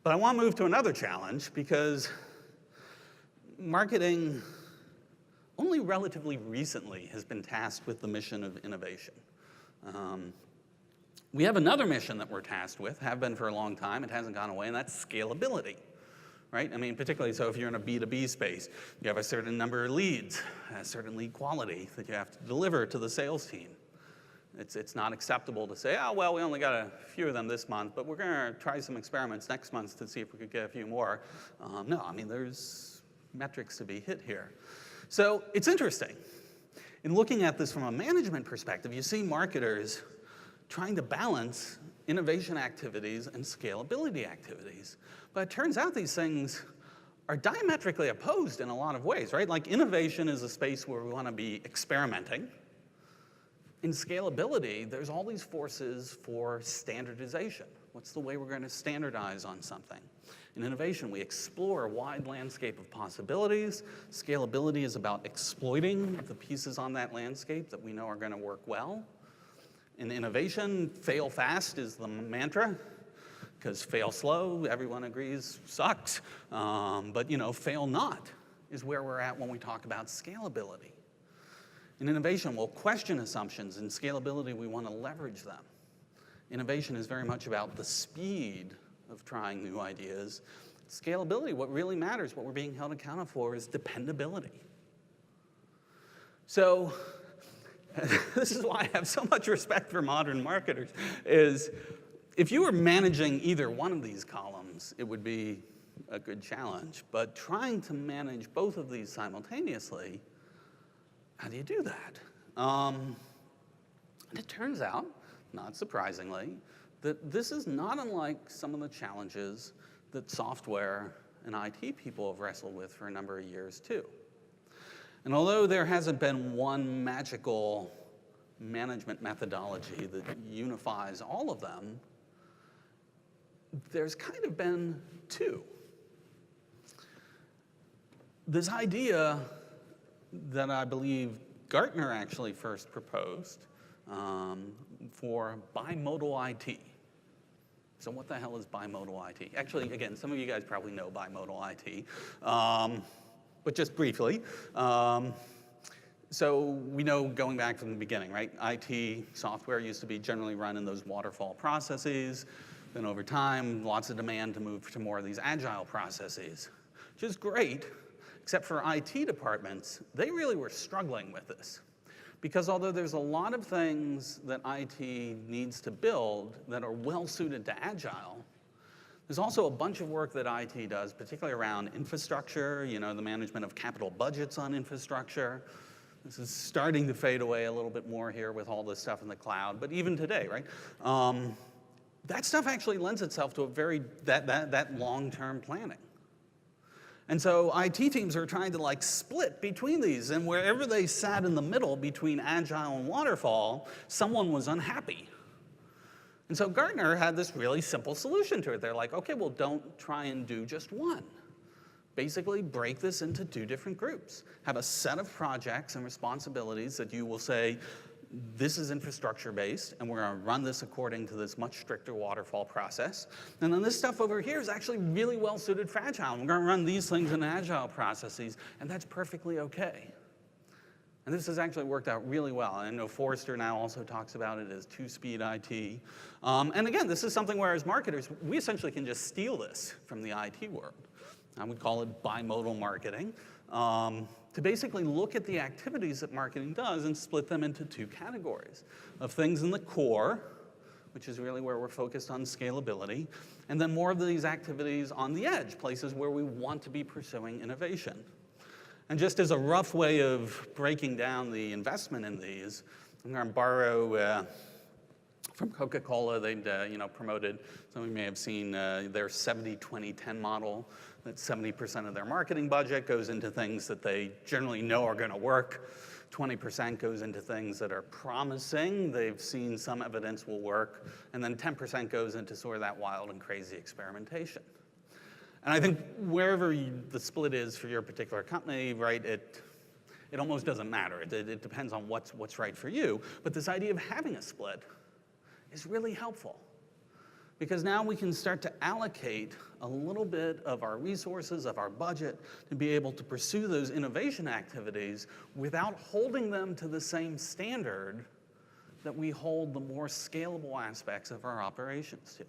But I want to move to another challenge because marketing only relatively recently has been tasked with the mission of innovation. We have another mission that we're tasked with, have been for a long time, it hasn't gone away, and that's scalability, right? I mean, particularly so if you're in a B2B space, you have a certain number of leads, a certain lead quality that you have to deliver to the sales team. It's not acceptable to say, oh, well, we only got a few of them this month, but we're going to try some experiments next month to see if we could get a few more. No, I mean, there's metrics to be hit here. So it's interesting. In looking at this from a management perspective, you see marketers trying to balance innovation activities and scalability activities. But it turns out these things are diametrically opposed in a lot of ways, right? Like innovation is a space where we want to be experimenting. In scalability, there's all these forces for standardization. What's the way we're going to standardize on something? In innovation, we explore a wide landscape of possibilities. Scalability is about exploiting the pieces on that landscape that we know are going to work well. In innovation, fail fast is the mantra, because fail slow, everyone agrees, sucks. But fail not is where we're at when we talk about scalability. In innovation, we'll question assumptions. In scalability, we want to leverage them. Innovation is very much about the speed of trying new ideas. Scalability, what really matters, what we're being held accountable for, is dependability. So this is why I have so much respect for modern marketers, is if you were managing either one of these columns, it would be a good challenge. But trying to manage both of these simultaneously, how do you do that? And it turns out, not surprisingly, that this is not unlike some of the challenges that software and IT people have wrestled with for a number of years too. And although there hasn't been one magical management methodology that unifies all of them, there's kind of been two. This idea that I believe Gartner actually first proposed for bimodal IT. So what the hell is bimodal IT? Actually, again, some of you guys probably know bimodal IT, but just briefly. So we know going back from the beginning, right? IT software used to be generally run in those waterfall processes. Then over time, lots of demand to move to more of these agile processes, which is great, except for IT departments, they really were struggling with this. Because although there's a lot of things that IT needs to build that are well suited to agile, there's also a bunch of work that IT does, particularly around infrastructure, the management of capital budgets on infrastructure. This is starting to fade away a little bit more here with all this stuff in the cloud, but even today, right? That stuff actually lends itself to that long-term planning. And so IT teams are trying to split between these, and wherever they sat in the middle between agile and waterfall, someone was unhappy. And so Gartner had this really simple solution to it. They're like, okay, well, don't try and do just one. Basically, break this into two different groups. Have a set of projects and responsibilities that you will say, this is infrastructure-based, and we're going to run this according to this much stricter waterfall process. And then this stuff over here is actually really well-suited for agile. We're going to run these things in agile processes, and that's perfectly okay. And this has actually worked out really well. I know Forrester now also talks about it as two-speed IT. And again, this is something where as marketers, we essentially can just steal this from the IT world. I would call it bimodal marketing. To basically look at the activities that marketing does and split them into two categories of things in the core, which is really where we're focused on scalability, and then more of these activities on the edge, places where we want to be pursuing innovation. And just as a rough way of breaking down the investment in these, I'm going to borrow from Coca-Cola. They'd promoted, some of you may have seen their 70-20-10 model. That 70% of their marketing budget goes into things that they generally know are going to work. 20% goes into things that are promising. They've seen some evidence will work. And then 10% goes into sort of that wild and crazy experimentation. And I think wherever the split is for your particular company, right, it almost doesn't matter. It depends on what's right for you. But this idea of having a split is really helpful. Because now we can start to allocate a little bit of our resources, of our budget, to be able to pursue those innovation activities without holding them to the same standard that we hold the more scalable aspects of our operations to.